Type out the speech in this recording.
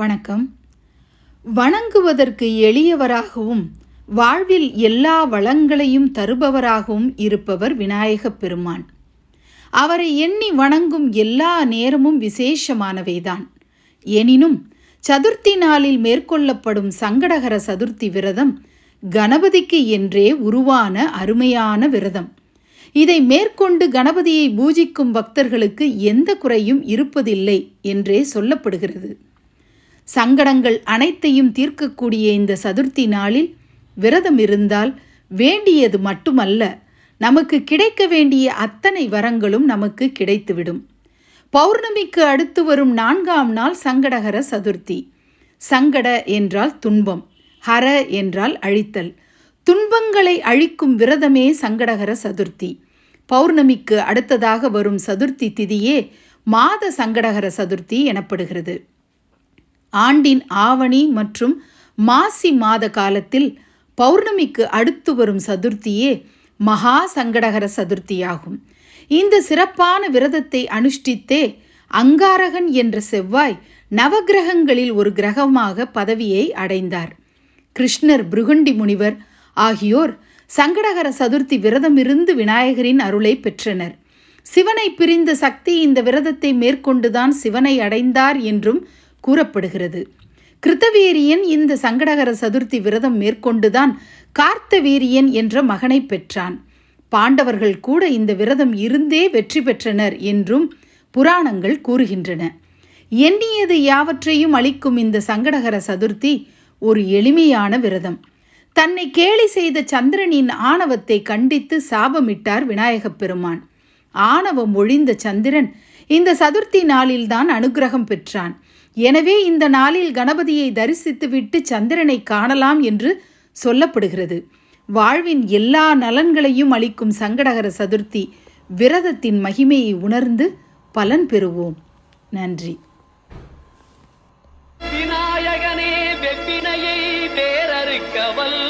வணக்கம். வணங்குவதற்கு எளியவராகவும் வாழ்வில் எல்லா வளங்களையும் தருபவராகவும் இருப்பவர் விநாயகப் பெருமான். அவரை எண்ணி வணங்கும் எல்லா நேரமும் விசேஷமானவைதான். எனினும் சதுர்த்தி நாளில் மேற்கொள்ளப்படும் சங்கடகர சதுர்த்தி விரதம் கணபதிக்கு என்றே உருவான அருமையான விரதம். இதை மேற்கொண்டு கணபதியை பூஜிக்கும் பக்தர்களுக்கு எந்த குறையும் இருப்பதில்லை என்றே சொல்லப்படுகிறது. சங்கடங்கள் அனைத்தையும் தீர்க்கக்கூடிய இந்த சதுர்த்தி நாளில் விரதம் இருந்தால் வேண்டியது மட்டுமல்ல, நமக்கு கிடைக்க வேண்டிய அத்தனை வரங்களும் நமக்கு கிடைத்துவிடும். பௌர்ணமிக்கு அடுத்து வரும் 4ஆம் நாள் சங்கடகர சதுர்த்தி. சங்கட என்றால் துன்பம், ஹர என்றால் அழித்தல். துன்பங்களை அழிக்கும் விரதமே சங்கடகர சதுர்த்தி. பௌர்ணமிக்கு அடுத்ததாக வரும் சதுர்த்தி திதியே மாத சங்கடகர சதுர்த்தி எனப்படுகிறது. ஆண்டின் ஆவணி மற்றும் மாசி மாத காலத்தில் பௌர்ணமிக்கு அடுத்து வரும் சதுர்த்தியே மகா சங்கடகர சதுர்த்தியாகும். இந்த சிறப்பான விரதத்தை அனுஷ்டித்தே அங்காரகன் என்ற செவ்வாய் நவகிரகங்களில் ஒரு கிரகமாக பதவியை அடைந்தார். கிருஷ்ணர், பிருகுண்டி முனிவர் ஆகியோர் சங்கடகர சதுர்த்தி விரதம் இருந்து விநாயகரின் அருளை பெற்றனர். சிவனை பிரிந்த சக்தி இந்த விரதத்தை மேற்கொண்டுதான் சிவனை அடைந்தார் என்றும் கூறப்படுகிறது. கிருத்தவீரியன் இந்த சங்கடகர சதுர்த்தி விரதம் மேற்கொண்டுதான் கார்த்தவீரியன் என்ற மகனை பெற்றான். பாண்டவர்கள் கூட இந்த விரதம் இருந்தே வெற்றி பெற்றனர் என்றும் புராணங்கள் கூறுகின்றன. எண்ணியது யாவற்றையும் அளிக்கும் இந்த சங்கடகர சதுர்த்தி ஒரு எளிமையான விரதம். தன்னை கேலி செய்த சந்திரனின் ஆணவத்தை கண்டித்து சாபமிட்டார் விநாயகப் பெருமான். ஆணவம் ஒழிந்த சந்திரன் இந்த சதுர்த்தி நாளில்தான் அனுக்கிரகம் பெற்றான். எனவே இந்த நாளில் கணபதியை தரிசித்துவிட்டு சந்திரனை காணலாம் என்று சொல்லப்படுகிறது. வாழ்வின் எல்லா நலன்களையும் அளிக்கும் சங்கடகர சதுர்த்தி விரதத்தின் மகிமையை உணர்ந்து பலன் பெறுவோம். நன்றி. விநாயகனே வெப்பினையை வேறறுக்கவல்